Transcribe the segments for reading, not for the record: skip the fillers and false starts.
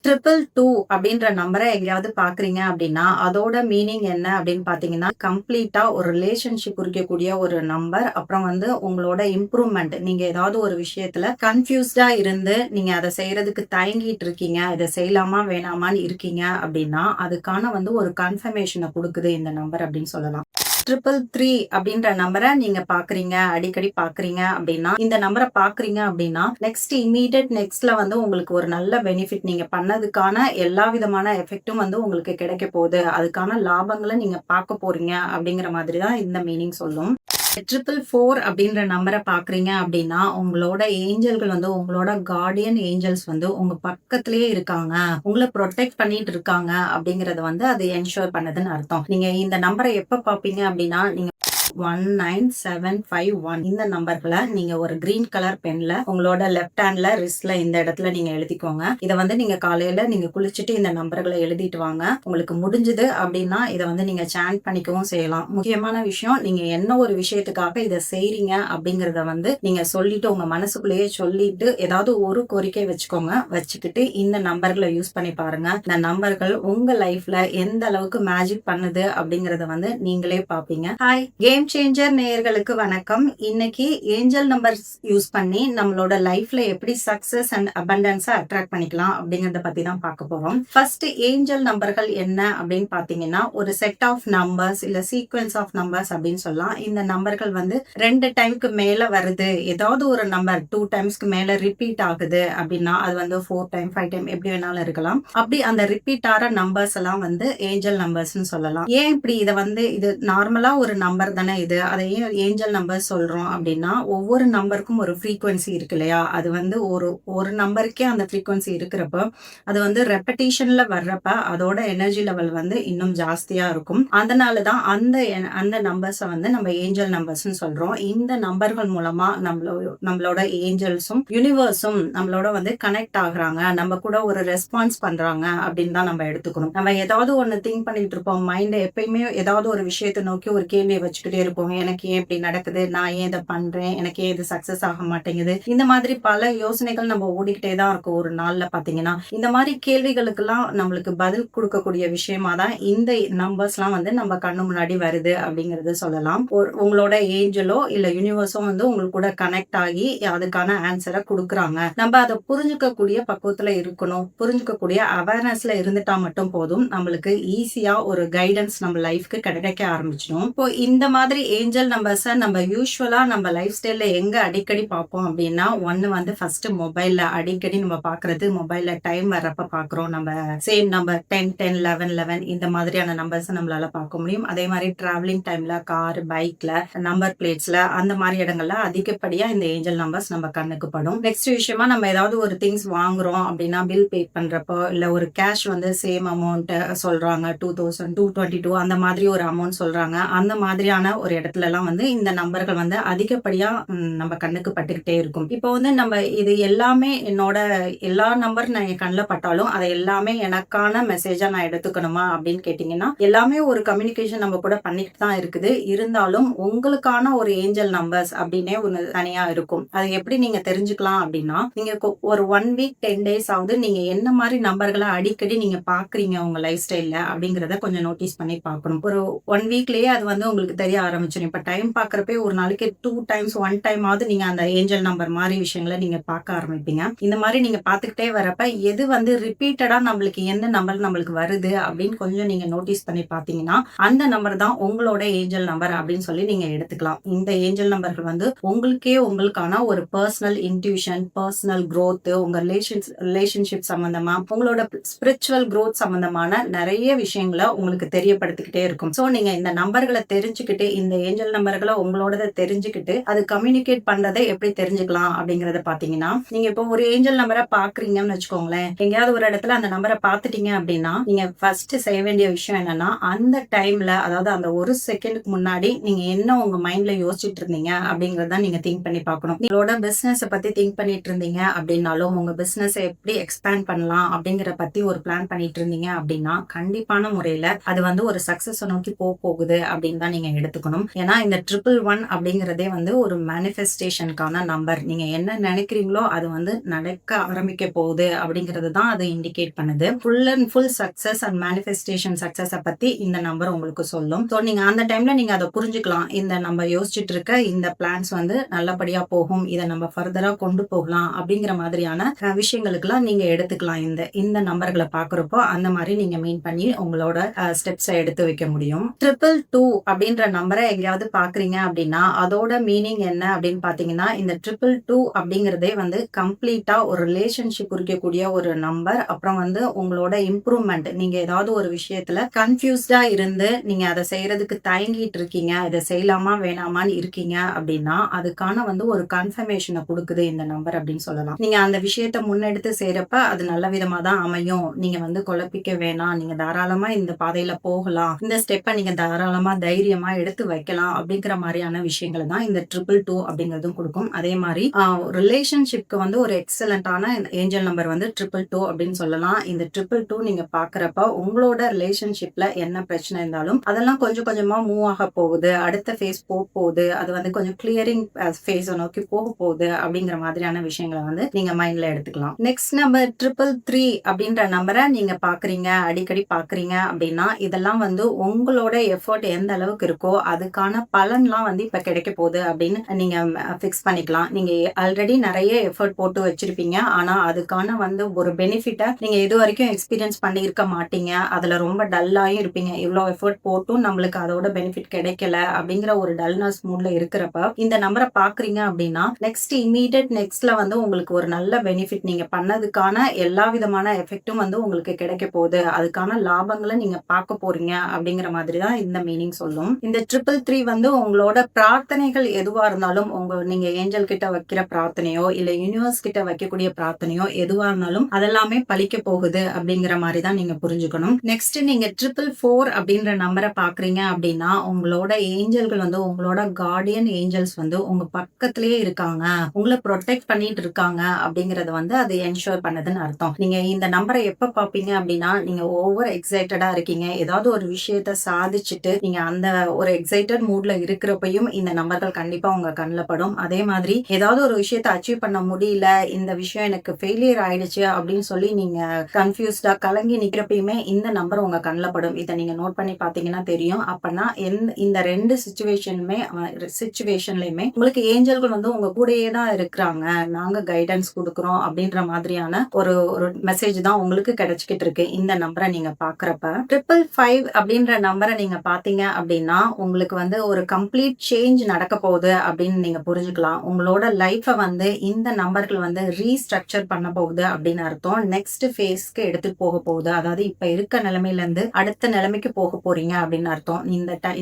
Triple two அப்படின்ற நம்பரை எங்கேயாவது பாக்குறீங்க அப்படின்னா அதோட மீனிங் என்ன அப்படின்னு பாத்தீங்கன்னா கம்ப்ளீட்டா ஒரு ரிலேஷன்ஷிப் குறிக்கக்கூடிய ஒரு நம்பர். அப்புறம் உங்களோட இம்ப்ரூவ்மெண்ட், நீங்க ஏதாவது ஒரு விஷயத்துல கன்ஃபியூஸ்டா இருந்து நீங்க அதை செய்யறதுக்கு தயங்கிட்டு இருக்கீங்க, இதை செய்யலாமா வேணாமான்னு இருக்கீங்க அப்படின்னா அதுக்கான ஒரு கன்ஃபர்மேஷனை கொடுக்குது இந்த நம்பர் அப்படின்னு சொல்லலாம். ட்ரிபிள் த்ரீ அப்படின்ற நம்பரை நீங்க பாக்குறீங்க, அடிக்கடி பாக்குறீங்க அப்படின்னா, இந்த நம்பரை பாக்குறீங்க அப்படின்னா நெக்ஸ்ட் இமீடியட் நெக்ஸ்ட்ல உங்களுக்கு ஒரு நல்ல பெனிஃபிட், நீங்க பண்ணதுக்கான எல்லா விதமான எஃபெக்டும் உங்களுக்கு கிடைக்க போகுது, அதுக்கான லாபங்களை நீங்க பார்க்க போறீங்க அப்படிங்கிற மாதிரி தான் இந்த மீனிங் சொல்லும். ட்ரிபிள் ஃபோர் அப்படின்ற நம்பரை பாக்குறீங்க அப்படின்னா உங்களோட ஏஞ்சல்கள் உங்களோட கார்டியன் ஏஞ்சல்ஸ் உங்க பக்கத்திலேயே இருக்காங்க, உங்களை ப்ரொடெக்ட் பண்ணிட்டு இருக்காங்க அப்படிங்கறத அது என்ஷூர் பண்ணதுன்னு அர்த்தம். நீங்க இந்த நம்பரை எப்ப பாப்பீங்க அப்படின்னா, நீங்க 19751 இந்த நம்பர்களை நீங்க ஒரு கிரீன் கலர் பென்ல உங்களோட லெஃப்ட் ஹேண்ட்ல ரிஸ்ட்ல இந்த இடத்துல நீங்க எழுதிக்கோங்க. இதை நீங்க காலையில நீங்க குளிச்சுட்டு இந்த நம்பர்களை எழுதிட்டு வாங்க. உங்களுக்கு முடிஞ்சது அப்படின்னா இதை நீங்க சாண்ட் பண்ணிக்கவும் செய்யலாம். முக்கியமான விஷயம், நீங்க என்ன ஒரு விஷயத்துக்காக இதை செய்றீங்க அப்படிங்கறத நீங்க சொல்லிட்டு உங்க மனசுக்குள்ளேயே சொல்லிட்டு ஏதாவது ஒரு கோரிக்கை வச்சுக்கோங்க. வச்சுக்கிட்டு இந்த நம்பர்களை யூஸ் பண்ணி பாருங்க. இந்த நம்பர்கள் உங்க லைஃப்ல எந்த அளவுக்கு மேஜிக் பண்ணுது அப்படிங்கறத நீங்களே பாப்பீங்க. ஹாய், கேம் சேஞ்சர் நேயர்களுக்கு வணக்கம். இன்னைக்கு ஏஞ்சல் நம்பர்ஸ் யூஸ் பண்ணி நம்மளோட லைஃப்ல எப்படி சக்சஸ் அண்ட் அபண்டன்ஸா அட்ராக்ட் பண்ணிக்கலாம் அப்படிங்கறத பத்தி தான் பார்க்க போறோம். ஃபர்ஸ்ட், ஏஞ்சல் நம்பர்கள் என்ன அப்படின்னு பாத்தீங்கன்னா ஒரு செட் ஆஃப் நம்பர்ஸ் இல்ல சீக்வென்ஸ் ஆஃப் நம்பர்ஸ் அப்படின்னு சொல்லலாம். இந்த நம்பர்கள் 2 டைம்க்கு மேல வருது, ஏதாவது ஒரு நம்பர் 2 டைம்ஸ்க்கு மேல ரிப்பீட் ஆகுது அப்படின்னா அது 4 டைம் 5 டைம் எப்படி வேணாலும் இருக்கலாம். அப்படி அந்த ரிப்பீட் ஆற நம்பர்ஸ் எல்லாம் ஏஞ்சல் நம்பர்ஸ் சொல்லலாம். ஏன் இப்படி இதை இது நார்மலா ஒரு நம்பர் தானே, இது அதையே ஏஞ்சல் நம்பர் சொல்றோம் அப்படின்னா ஒவ்வொரு நம்பருக்கும் ஒரு ஃப்ரீக்வன்சி இருக்கு இல்லையா, அது ஒரு நம்பருக்கே அந்த ஃப்ரீக்வன்சி இருக்கிறப்ப அது ரெப்படேஷன்ல வர்றப்ப அதோட எனர்ஜி லெவல் இன்னும் ஜாஸ்தியா இருக்கும். அதனாலதான் அந்த நம்பர்ஸை நம்ம ஏஞ்சல் நம்பர்ஸ் சொல்றோம். இந்த நம்பர்கள் மூலமா நம்மளோட ஏஞ்சல்ஸும் யூனிவர்ஸும் நம்மளோட கனெக்ட் ஆகுறாங்க, நம்ம கூட ஒரு ரெஸ்பான்ஸ் பண்றாங்க அப்படின்னு தான் நம்ம எடுத்துக்கணும். நம்ம ஏதாவது ஒண்ணு திங்க் பண்ணிட்டு இருப்போம், மைண்ட் எப்பயுமே ஏதாவது ஒரு விஷயத்தை நோக்கி ஒரு கேள்வியை வச்சுக்கிட்டே இருப்போம். எனக்கு ஏன் இப்படி நடக்குது, நான் ஏன் இதை பண்றேன், எனக்கு ஏன் இது சக்சஸ் ஆக மாட்டேங்குது, இந்த மாதிரி பல யோசனைகள் நம்ம ஓடிக்கிட்டே தான் இருக்கும் ஒரு நாள்ல. பாத்தீங்கன்னா இந்த மாதிரி கேள்விகளுக்கெல்லாம் நம்மளுக்கு பதில் கொடுக்கக்கூடிய விஷயமா தான் இந்த நம்பர்ஸ் எல்லாம் நம்ம கண்ணு முன்னாடி வருது அப்படிங்கறது சொல்லலாம். உங்களோட ஏஞ்சலோ இல்ல யூனிவர்ஸோ உங்களுக்கு கூட கனெக்ட் ஆகி அதுக்கான ஆன்சரை கொடுக்குறாங்க. நம்ம அதை புரிஞ்சுக்கக்கூடிய பக்குவத்துல இருக்கணும், புரிஞ்சுக்கக்கூடிய அவேர்னஸ்ல இருந்துட்டா மட்டும் போதும், நம்மளுக்கு ஈஸியா ஒரு கைடன்ஸ் நம்ம லைஃப்க்கு கிடைக்க ஆரம்பிச்சிடும். இப்போ இந்த மாதிரி ஏஞ்சல் நம்பர்ஸை நம்ம யூஸ்வலா நம்ம லைஃப் ஸ்டைல்ல எங்க அடிக்கடி பார்ப்போம் அப்படின்னா, ஒன்னு ஃபர்ஸ்ட் மொபைல்ல அடிக்கடி நம்ம பாக்குறது, மொபைல்ல டைம் வர்றப்ப பாக்குறோம். நம்ம சேம் நம்பர் 10 10 11 11 இந்த மாதிரியான நம்பர்ஸ் நம்மளால பார்க்க முடியும். அதே மாதிரி டிராவலிங் டைம்ல கார் பைக்ல நம்பர் பிளேட்ஸ்ல அந்த மாதிரி இடங்கள்ல அதிகப்படியா இந்த ஏஞ்சல் நம்பர்ஸ் நம்ம கண்ணுக்கு படும். நெக்ஸ்ட் விஷயமா, நம்ம ஏதாவது ஒரு திங்ஸ் வாங்குறோம் அப்படின்னா பில் பே பண்றப்போ இல்ல ஒரு கேஷ் சேம் அமௌண்ட் சொல்றாங்க, 2000 222 அந்த மாதிரி ஒரு அமௌண்ட் சொல்றாங்க. அந்த மாதிரியான ஒரு இடத்துல எல்லாம் இந்த நம்பர்கள் அதிகப்படியா நம்ம கண்ணுக்கு பட்டுக்கிட்டே இருக்கும். இப்போ நம்ம இது எல்லாமே என்னோட எல்லா நம்பர் நான் என் கண்ணில் பட்டாலும் அதை எல்லாமே எனக்கான மெசேஜா நான் எடுத்துக்கணுமா அப்படின்னு கேட்டீங்கன்னா, எல்லாமே ஒரு கம்யூனிகேஷன் நம்ம கூட பண்ணிட்டு தான் இருக்குது. இருந்தாலும் உங்களுக்கான ஒரு ஏஞ்சல் நம்பர்ஸ் அப்படின்னே ஒன்று தனியா இருக்கும். அதை எப்படி நீங்க தெரிஞ்சுக்கலாம் அப்படின்னா, நீங்க ஒரு 1 வீக் 10 டேஸ் ஆகுது நீங்க என்ன மாதிரி நம்பர்களை அடிக்கடி நீங்க பாக்குறீங்க உங்க லைஃப் ஸ்டைல்ல அப்படிங்கறத கொஞ்சம் நோட்டீஸ் பண்ணி பார்க்கணும். ஒரு 1 வீக்லயே அது உங்களுக்கு தெரிய ஆரம்பிச்சிடும். இப்ப டைம் பாக்குறப்பே ஒரு நாளைக்கு 2 டைம்ஸ் 1 டைம் ஆகுது நீங்க அந்த ஏஞ்சல் நம்பர் மாதிரி விஷயங்களை நீங்க பார்க்க ஆரம்பிப்பீங்க. இந்த மாதிரி நீங்க பாத்துக்கிட்டே வரப்ப எது ரிப்பீட்டடா நம்மளுக்கு எந்த நம்பர் நம்மளுக்கு வருது அப்படின்னு கொஞ்சம் நீங்க நோட்டீஸ் பண்ணி பாத்தீங்கன்னா அந்த நம்பர் தான் உங்களோட ஏஞ்சல் நம்பர் அப்படின்னு சொல்லி நீங்க எடுத்துக்கலாம். இந்த ஏஞ்சல் நம்பர்கள் உங்களுக்கே உங்களுக்கான ஒரு பர்சனல் இன்ட்யூஷன், பர்சனல் growth, உங்க ரிலேஷன்ஷிப் சம்பந்தமா, உங்களோட ஸ்பிரிச்சுவல் growth சம்பந்தமான நிறைய விஷயங்களை உங்களுக்கு தெரியப்படுத்திக்கிட்டே இருக்கும். சோ நீங்க இந்த நம்பர்களை தெரிஞ்சுக்கிட்டு, இந்த ஏஞ்சல் நம்பர்களை உங்களோட தெரிஞ்சுக்கிட்டு அது கம்யூனிகேட் பண்றதை எப்படி தெரிஞ்சுக்கலாம் அப்படிங்கறத பாத்தீங்கன்னா, நீங்க இப்போ ஒரு ஏஞ்சல் நம்பரை பாக்குறீங்கன்னு வச்சுக்கோங்களேன். எங்கேயாவது ஒரு இடத்துல அந்த நம்பரை பாத்துட்டீங்க அப்படின்னா நீங்க ஃபர்ஸ்ட் செய்ய வேண்டிய விஷயம் என்னன்னா, அந்த டைம்ல அதாவது அந்த ஒரு செகண்டுக்கு முன்னாடி நீங்க என்ன உங்க மைண்ட்ல யோசிச்சுட்டு இருந்தீங்க அப்படிங்கறத நீங்க திங்க் பண்ணி பார்க்கணும். உங்களோட பிசினஸ் பத்தி திங்க் பண்ணிட்டு இருந்தீங்க அப்படின்னாலும், உங்க பிசினஸ் எப்படி எக்ஸ்பேண்ட் பண்ணலாம் அப்படிங்கிற பத்தி ஒரு பிளான் பண்ணிட்டு இருந்தீங்க அப்படின்னா கண்டிப்பான முறையில அது ஒரு சக்சஸ் நோக்கி போகுது அப்படின்னு தான் நீங்க எடுத்துக்கணும். எடுத்துக்கணும். ஏன்னா இந்த 111 அப்படிங்கிறதே வந்து ஒரு மேனிஃபெஸ்டேஷனுக்கான நம்பர். நீங்க என்ன நினைக்கிறீங்களோ அது வந்து நடக்க ஆரம்பிக்க போகுது அப்படிங்கிறது தான் அது இண்டிகேட் பண்ணுது. Full and full success and manifestation சக்சஸ பத்தி இந்த நம்பர் உங்களுக்கு சொல்லும். ஸோ நீங்க அந்த டைம்ல நீங்க அதை புரிஞ்சுக்கலாம். இந்த நம்ம யோசிச்சுட்டு இருக்க இந்த பிளான்ஸ் வந்து நல்லபடியா போகும். இதை நம்ம ஃபர்தரா கொண்டு போகலாம் அப்படிங்கிற மாதிரியான விஷயங்களுக்கெல்லாம் நீங்க எடுத்துக்கலாம். இந்த இந்த நம்பர்களை பாக்குறப்போ அந்த மாதிரி நீங்க மீன் பண்ணி உங்களோட ஸ்டெப்ஸை எடுத்து வைக்க முடியும். 222 அப்படின்ற நம்பரை எங்கேயாவது பாக்குறீங்க அப்படின்னா அதோட மீனிங் என்ன அப்படின்னு பாத்தீங்கன்னா, இந்த 222 அப்படிங்கறதே வந்து கம்ப்ளீட்டா ஒரு ரிலேஷன்ஷிப் குறிக்கக்கூடிய ஒரு நம்பர். அப்புறம் வந்து உங்களோட இம்ப்ரூவ்மெண்ட், நீங்க ஏதாவது ஒரு விஷயத்துல கன்ஃபியூஸ்டா இருந்து நீங்க அதை செய்யறதுக்கு தயங்கிட்டு இருக்கீங்க, இதை செய்யலாமா வேணாமான்னு இருக்கீங்க அப்படின்னா அதுக்கான வந்து ஒரு கன்ஃபர்மேஷனை கொடுக்குது இந்த நம்பர் அப்படின்னு சொல்லலாம். நீங்க அந்த விஷயத்த முன்னெடுத்து செய்யறப்ப அது நல்ல விதமா தான் அமையும். நீங்க வந்து குழப்பிக்க வேணாம், நீங்க தாராளமா இந்த பாதையில போகலாம், இந்த ஸ்டெப்பை நீங்க தாராளமா தைரியமா எடுத்து வைக்கலாம் அப்படிங்கிற மாதிரியான விஷயங்களை தான் இந்த 222 அப்படிங்கிறதும் கொடுக்கும். அதே மாதிரி ரிலேஷன்ஷிப்க்கு வந்து ஒரு எக்ஸலண்டான ஏஞ்சல் நம்பர் வந்து 222 அப்படின்னு சொல்லலாம். இந்த 222 நீங்க பாக்குறப்ப உங்களோட ரிலேஷன்ஷிப்ல என்ன பிரச்சனை இருந்தாலும் அதெல்லாம் கொஞ்சம் கொஞ்சமா மூவ் ஆக போகுது, அடுத்த ஃபேஸ் போகுது, அது வந்து கொஞ்சம் கிளியரிங் ஃபேஸை நோக்கி போக போகுது அப்படிங்கிற மாதிரியான விஷயங்களை வந்து நீங்க மைண்ட்ல எடுத்துக்கலாம். நெக்ஸ்ட் நம்பர் 333 அப்படின்ற நம்பரை நீங்க பாக்குறீங்க, அடிக்கடி பாக்குறீங்க அப்படின்னா இதெல்லாம் வந்து உங்களோட எஃபர்ட் எந்த அளவுக்கு இருக்கோ அதுக்கான பலன்லாம் வந்து இப்ப கிடைக்க போகுது அப்படின்னு நீங்க ஃபிக்ஸ் பண்ணிக்கலாம். நீங்க ஆல்ரெடி நிறைய எஃபர்ட் போட்டு வச்சிருப்பீங்க, ஆனா அதுக்கான வந்து ஒரு பெனிஃபிட்டை நீங்க இது வரைக்கும் எக்ஸ்பீரியன்ஸ் பண்ணியிருக்க மாட்டீங்க. அதுல ரொம்ப டல்லாயும் இருப்பீங்க. இவ்வளவு எஃபர்ட் போட்டும் நம்மளுக்கு அதோட பெனிஃபிட் கிடைக்கல அப்படிங்கிற ஒரு டல்னஸ் மூட்ல இருக்கிறப்ப இந்த நம்பரை பாக்குறீங்க அப்படின்னா நெக்ஸ்ட் இமீடியட் நெக்ஸ்ட்ல வந்து உங்களுக்கு ஒரு நல்ல பெனிஃபிட், நீங்க பண்ணதுக்கான எல்லா விதமான எஃபெக்டும் வந்து உங்களுக்கு கிடைக்க போகுது, அதுக்கான லாபங்களை நீங்க பார்க்க போறீங்க அப்படிங்கிற மாதிரி தான் இந்த மீனிங் சொல்லும். இந்த 333 வந்து உங்களோட பிரார்த்தனைகள் எதுவா இருந்தாலும், நீங்க ஏஞ்சல் கிட்ட வைக்கிற பிரார்த்தனையோ இல்ல யூனிவர்ஸ் கிட்ட வைக்கக்கூடிய பிரார்த்தனையோ எதுவா இருந்தாலும் அதெல்லாமே பலிக்க போகுது அப்படிங்கிற மாதிரி தான் நீங்க புரிஞ்சுக்கணும். நெக்ஸ்ட் நீங்க 444 அப்படின்ற நம்பரை பாக்குறீங்க அப்படின்னா உங்களோட ஏஞ்சல்கள் வந்து உங்களோட கார்டியன் ஏஞ்சல்ஸ் வந்து உங்க பக்கத்திலேயே இருக்காங்க, உங்களை ப்ரொடெக்ட் பண்ணிட்டு இருக்காங்க அப்படிங்கறத வந்து அது என்ஷூர் பண்ணதுன்னு அர்த்தம். நீங்க இந்த நம்பரை எப்ப பாப்பீங்க அப்படின்னா நீங்க ஓவர் எக்ஸைட்டடா இருக்கீங்க, ஏதாவது ஒரு விஷயத்த சாதிச்சுட்டு நீங்க அந்த ஒரு எக்ஸைட்டட் மூட்ல இருக்கிறப்பையும் இந்த நம்பர்கள் கண்டிப்பா உங்க கண்ணில் படும். அதே மாதிரி ஏதாவது ஒரு விஷயத்த அச்சீவ் பண்ண முடியல, இந்த விஷயம் எனக்கு ஃபெயிலியர் ஆயிடுச்சு அப்படின்னு சொல்லி நீங்க கன்ஃபியூஸ்டா கலங்கி நிக்கிறப்பயுமே இந்த நம்பர் உங்க கண்ணில் படும். இதை நீங்க நோட் பண்ணி பாத்தீங்கன்னா தெரியும். அப்பனா இந்த ரெண்டு சிச்சுவேஷன்லயுமே உங்களுக்கு ஏஞ்சல்கள் வந்து உங்க கூடயே தான் இருக்கிறாங்க, நாங்க கைடன்ஸ் கொடுக்குறோம் அப்படின்ற மாதிரியான ஒரு மெசேஜ் தான் உங்களுக்கு கிடைச்சிக்கிட்டு இருக்கு இந்த நம்பரை நீங்க பாக்குறப்ப. 555 அப்படின்ற நம்பரை நீங்க பாத்தீங்க அப்படின்னா உங்களுக்கு வந்து ஒரு கம்ப்ளீட் சேஞ்ச் நடக்க போகுது அப்படின்னு நீங்க புரிஞ்சுக்கலாம். உங்களோட லைஃபை வந்து இந்த நம்பர்கள் வந்து ரீஸ்ட்ரக்சர் பண்ண போகுது அப்படின்னு அர்த்தம். நெக்ஸ்ட் ஃபேஸ்க்கு எடுத்துட்டு போக போகுது, அதாவது இப்ப இருக்க நிலைமையில இருந்து அடுத்த நிலைமைக்கு போக போறீங்க அப்படின்னு அர்த்தம்.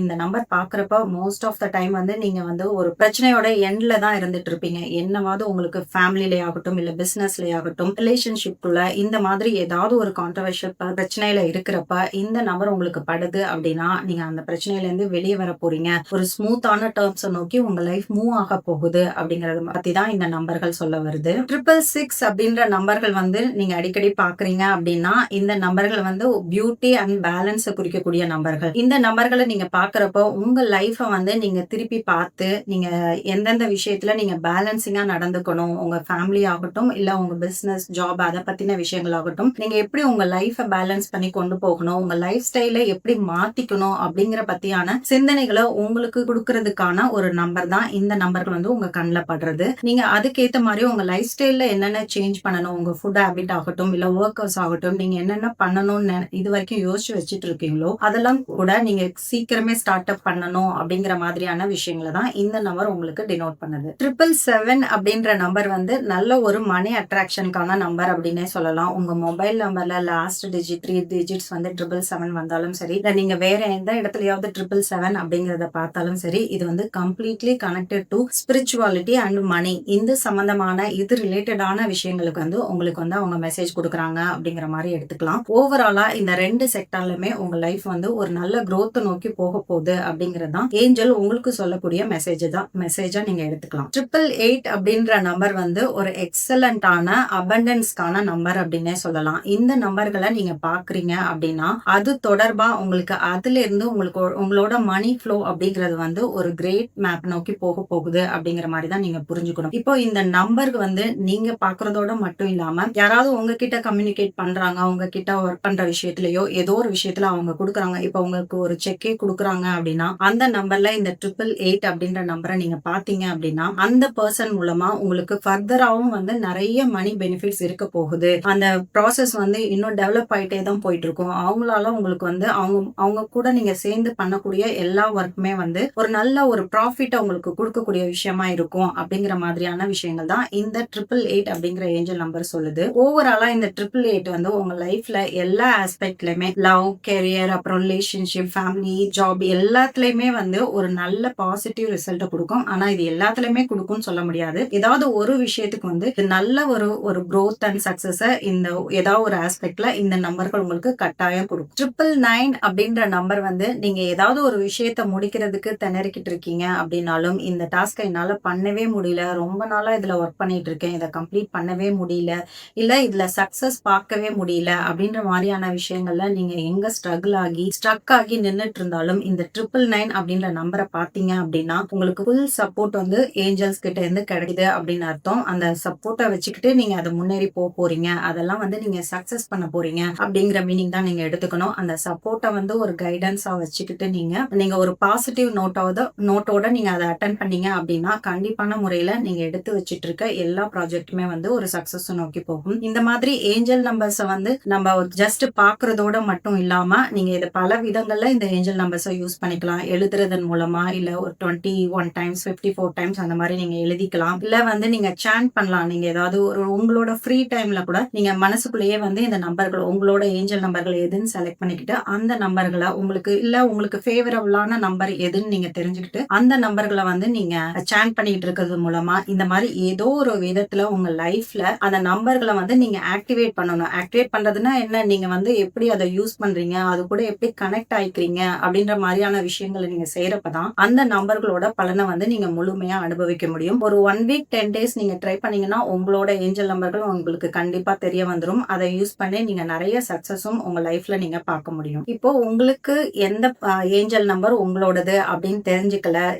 இந்த நம்பர் பாக்குறப்ப மோஸ்ட் ஆஃப் த டைம் வந்து நீங்க வந்து ஒரு பிரச்சனையோட எண்ட்ல தான் இருந்துட்டு இருப்பீங்க. என்னவாவது உங்களுக்கு ஃபேமிலிலே ஆகட்டும் இல்ல பிசினஸ்ல ஆகட்டும் ரிலேஷன்ஷிப்குள்ள இந்த மாதிரி ஏதாவது ஒரு கான்ட்ரோவர்ஷியல் பிரச்சனையில இருக்கிறப்ப இந்த நம்பர் உங்களுக்கு படுது அப்படின்னா நீங்க அந்த பிரச்சனையில இருந்து வெளியே வர போறீங்க, ஒரு ஸ்மூத்தான டேர்ம்ஸை நோக்கி உங்க லைஃப் மூவ் ஆக போகுது அப்படிங்கறத பத்தி தான் இந்த நம்பர்கள் சொல்ல வருது. 666 அப்படின்ற நம்பர்கள் வந்து நீங்க அடிக்கடி பாக்குறீங்க அப்படின்னா இந்த நம்பர்கள் வந்து பியூட்டி அண்ட் பேலன்ஸை குறிக்கக்கூடிய நம்பர்கள். இந்த நம்பர்களை நீங்க பாக்குறப்போ உங்க லைஃபை வந்து நீங்க திருப்பி பார்த்து நீங்க எந்தெந்த விஷயத்துல நீங்க பேலன்சிங்கா நடந்துக்கணும், உங்க ஃபேமிலி ஆகட்டும் இல்ல உங்க பிசினஸ் ஜாப் அதை பத்தின விஷயங்கள் ஆகட்டும், நீங்க எப்படி உங்க லைஃபை பேலன்ஸ் பண்ணி கொண்டு போகணும், உங்க லைஃப் ஸ்டைலை எப்படி மாத்திக்கணும் அப்படிங்கிற பத்தியான சிந்தனைகளை உங்களுக்கு கொடுக்கறதுக்கான ஒரு நம்பர் தான் இந்த நம்பர்கள் வந்து உங்க கண்ணில் படுறது. நீங்க அதுக்கேற்ற மாதிரி உங்க லைஃப் ஸ்டைல்ல என்னென்ன சேஞ்ச் பண்ணணும், உங்க ஃபுட் ஹேபிட் ஆகட்டும் இல்ல ஒர்க் அவுட்ஸ் ஆகட்டும், நீங்க என்னென்ன பண்ணணும்னு இது வரைக்கும் யோசிச்சு வச்சுட்டு இருக்கீங்களோ அதெல்லாம் கூட நீங்க சீக்கிரமே ஸ்டார்ட் அப் பண்ணணும் அப்படிங்கிற மாதிரியான விஷயங்களை தான் இந்த நம்பர் உங்களுக்கு டினோட் பண்ணுது. 777 அப்படின்ற நம்பர் வந்து நல்ல ஒரு மணி அட்ராக்ஷனுக்கான நம்பர் அப்படின்னே சொல்லலாம். உங்க மொபைல் நம்பர்ல லாஸ்ட் டிஜிட் 3 டிஜிட்ஸ் வந்து 777 வந்தாலும் சரி இல்ல நீங்க வேற எந்த இடத்துலயாவது 777 அப்படிங்கறத பார்த்தாலும் சரி, இது வந்து completely connected to spirituality and money. இந்த சம்பந்தமான இது ரிலேட்டடான விஷயங்களுக்கு வந்து உங்களுக்கு வந்து அவங்க மெசேஜ் கொடுக்குறாங்க அப்படிங்கிற மாதிரி எடுத்துக்கலாம். ஓவராலா இந்த ரெண்டு செக்டார்லுமே உங்க லைஃப் வந்து ஒரு நல்ல growth நோக்கி போக போகுது அப்படிங்கிறது தான் ஏஞ்சல் உங்களுக்கு சொல்லக்கூடிய மெசேஜா நீங்க எடுத்துக்கலாம். 888 அப்படின்ற நம்பர் வந்து ஒரு எக்ஸலண்டான அபண்டன்ஸ்க்கான நம்பர் அப்படின்னே சொல்லலாம். இந்த நம்பர்களை நீங்க பாக்குறீங்க அப்படின்னா அது தொடர்பா உங்களுக்கு அதுல இருந்து உங்களோட மணி மணி ஃப்ளோ அப்படிங்கிறது வந்து ஒரு கிரேட் மேப் நோக்கி போக போகுது அப்படிங்கிற மாதிரி தான் நீங்க புரிஞ்சுக்கணும். இப்போ இந்த நம்பருக்கு வந்து நீங்க பாக்குறதோட மட்டும் இல்லாம யாராவது உங்ககிட்ட கம்யூனிகேட் பண்றாங்க, உங்ககிட்ட ஒர்க் பண்ற விஷயத்திலயோ ஏதோ ஒரு விஷயத்துல அவங்க குடுக்குறாங்க. இப்போ உங்களுக்கு ஒரு செக்கே குடுக்குறாங்க அப்படின்னா, அந்த நம்பர்ல இந்த 888 அப்படின்ற நம்பரை நீங்க பாத்தீங்க அப்படின்னா, அந்த பர்சன் மூலமா உங்களுக்கு ஃபர்தராவும் வந்து நிறைய மணி பெனிஃபிட்ஸ் இருக்க போகுது. அந்த ப்ராசஸ் வந்து இன்னும் டெவலப் ஆயிட்டே தான் போயிட்டு இருக்கும். அவங்களால உங்களுக்கு வந்து அவங்க அவங்க கூட நீங்க சேர்ந்து பண்ணக்கூடிய எல்லா ஒர்க்குமே வந்து ஒரு நல்ல ஒரு ப்ராஃபிட்ட உங்களுக்கு குடுக்கக்கூடிய விஷயமா இருக்கும் அப்படிங்கிற மாதிரியான விஷயங்கள் தான் இந்த 888 அப்படிங்கிற ஏஞ்சல் நம்பர் சொல்லுது. ஓவராலா இந்த 888 வந்து உங்க லைஃப்ல எல்லா ஆஸ்பெக்ட்லயுமே லவ், கெரியர், அப்புறம் ரிலேஷன்ஷிப், ஃபேமிலி, ஜாப் எல்லாத்துலயுமே வந்து ஒரு நல்ல பாசிட்டிவ் ரிசல்ட்ட குடுக்கும். ஆனா இது எல்லாத்துலயுமே குடுக்கும்னு சொல்ல முடியாது. ஏதாவது ஒரு விஷயத்துக்கு வந்து இது நல்ல ஒரு ஒரு growth அண்ட் சக்சஸ இந்த ஏதாவது ஒரு ஆஸ்பெக்ட்ல இந்த நம்பர்கள் உங்களுக்கு கட்டாயம் குடுக்கும். 999 அப்படின்ற நம்பர் வந்து நீங்க ஏதாவது ஒரு விஷயத்த முடிக்கிறதுக்கு திணறிக்கிட்டு இருக்கீங்க அப்படின்னாலும், இந்த டாஸ்க்க என்னால பண்ணவே முடியல. ரொம்ப நாளா இதுல ஒர்க் பண்ணிட்டு இருக்கேன். இத கம்ப்ளீட் பண்ணவே முடியல. இல்ல இதுல சக்சஸ் பார்க்கவே முடியல அப்படின்ற மாரியான விஷயங்கள்ல நீங்க எங்க ஸ்ட்ரக் ஆகி நின்னுட்டு இருந்தாலும், இந்த 999 அப்படின்ற நம்பர பார்த்தீங்க அப்படின்னா, உங்களுக்கு ஃபுல் சப்போர்ட் வந்து ஏஞ்சல்ஸ் கிட்ட இருந்து கிடைக்குது அப்படின்னு அர்த்தம். அந்த சப்போர்ட்ட வச்சுக்கிட்டு நீங்க அத முன்னேறி போறீங்க. அதெல்லாம் வந்து நீங்க சக்சஸ் பண்ண போறீங்க அப்படிங்கிற மீனிங் தான் நீங்க எடுத்துக்கணும். அந்த சப்போர்ட்ட வந்து ஒரு கைடன்ஸா வச்சுக்கிட்டு நீங்க ஒரு பாசிட்டிவ் நோட்டோட நீங்க அத அட்டெண்ட் பண்ணீங்க அப்படின்னா, கண்டிப்பான முறையில நீங்க எடுத்து வச்சிட்டு இருக்க எல்லா ப்ராஜெக்ட்டுமே வந்து ஒரு சக்சஸ் நோக்கி போகும். இந்த மாதிரி ஏஞ்சல் நம்பர்ஸ வந்து நம்ம ஜஸ்ட் பார்க்கறதோட மட்டும் இல்லாம, நீங்க இத பல விதங்கள்ல இந்த ஏஞ்சல் நம்பர்ஸ யூஸ் பண்ணிக்கலாம். எழுதுறதன் மூலமா, இல்ல ஒரு 21 டைம்ஸ், 54 டைம்ஸ் அந்த மாரி நீங்க எழுதிக்கலாம். இல்ல வந்து நீங்க சாண்ட் பண்ணலாம். நீங்க ஏதாவது ஒரு உங்களோட ஃப்ரீ டைம்ல கூட நீங்க மனசுக்குள்ளேயே வந்து இந்த நம்பர்கள் உங்களோட ஏஞ்சல் நம்பர்கள் எதுன்னு செலக்ட் பண்ணிக்கிட்டு, அந்த நம்பர்கள உங்களுக்கு ஃபேவரபிளான நம்பர் எதுன்னு நீங்க தெரிஞ்சுக்கிட்டு, அந்த நம்பர்கள வந்து நீங்க சாண்ட் பண்ணிட்டு இருக்கிறது மூலமா, இந்த மாரி ஏதோ ஒரு விதத்துல உங்க லைஃப்ல அந்த நம்பர்கள வந்து நீங்க ஆக்டிவேட் பண்ணணும். ஆக்டிவேட் பண்றதுன்னா என்ன? நீங்க வந்து எப்படி அத யூஸ் பண்றீங்க? அது கூட எப்படி கனெக்ட் ஆயிக்கிறீங்க? அப்படின்ற மாரியான விஷயங்கள நீங்க செய்யறப்ப தான், அந்த நம்பர்களோட பலன வந்து நீங்க முழுமையா அனுபவிக்க முடியும். ஒரு 1 வீக் 10 டேஸ் நீங்க ட்ரை பண்ணீங்கன்னா, உங்களோட ஏஞ்சல் நம்பர்கள் உங்களுக்கு கண்டிப்பா தெரிய வந்துரும். அத யூஸ் பண்ணி நீங்க நெறைய சக்சஸும் உங்க லைஃப்ல நீங்க பார்க்க முடியும். இப்போ உங்களுக்கு எந்த ஏஞ்சல் நம்பர் உங்களோடது அப்படின்னு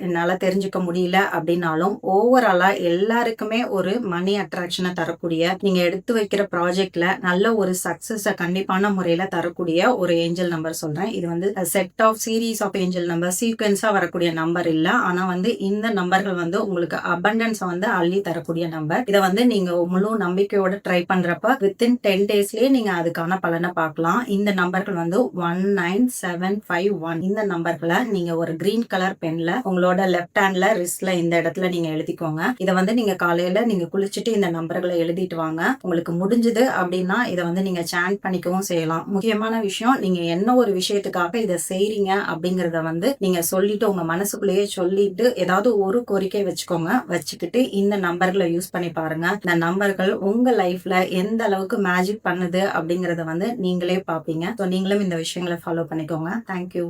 என்னால தெரிஞ்சுக்க முடியல அப்படின்னாலும், ஓவராலா எல்லாருக்குமே ஒரு மணி அட்ராக்ஷன தரக்கூடிய, நீங்க எடுத்து வைக்கிற ப்ராஜெக்ட்ல நல்ல ஒரு சக்சஸ கண்டிப்பான முறையில தரக்கூடிய ஒரு ஏஞ்சல் நம்பர் சொல்றேன். இது வந்து set of series of angel number சீக்வென்ஸா வரக்கூடிய நம்பர் இல்ல. ஆனா வந்து இந்த நம்பர்கள் வந்து உங்களுக்கு அபண்டன்ஸ வந்து அள்ளி தரக்கூடிய நம்பர். இத வந்து நீங்க முழு நம்பிக்கையோட ட்ரை பண்றப்ப வித்தின் 10 டேஸ்லயே நீங்க அதுக்கான பலனை பார்க்கலாம். இந்த நம்பர்கள் வந்து 19751. இந்த நம்பர்கள நீங்க ஒரு கிரீன் கலர் பென்ல உங்களோட லெஃப்ட் ஹேண்ட்ல ரிஸ்ட்ல இந்த இடத்துல நீங்க எழுதிக்கோங்க. இத வந்து நீங்க காலையில நீங்க குளிச்சுட்டு இந்த நம்பர்கள எழுதிட்டு வாங்க. உங்களுக்கு முடிஞ்சது அப்படின்னா இத வந்து நீங்க சாண்ட் பண்ணிக்கவும் செய்யலாம். முக்கியமான விஷயம், நீங்க என்ன ஒரு விஷயத்துக்காக இத செய்றீங்க அப்படிங்கறத வந்து நீங்க சொல்லிட்டு உங்க மனசுக்குள்ளேயே சொல்லிட்டு ஏதாவது ஒரு கோரிக்கை வச்சுக்கோங்க. வச்சுக்கிட்டு இந்த நம்பர்களை யூஸ் பண்ணி பாருங்க. இந்த நம்பர்கள் உங்க லைஃப்ல எந்த அளவுக்கு மேஜிக் பண்ணுது அப்படிங்கறத வந்து நீங்களே பாப்பீங்க. நீங்களும் இந்த விஷயங்களை ஃபாலோ பண்ணிக்கோங்க. தேங்க்யூ.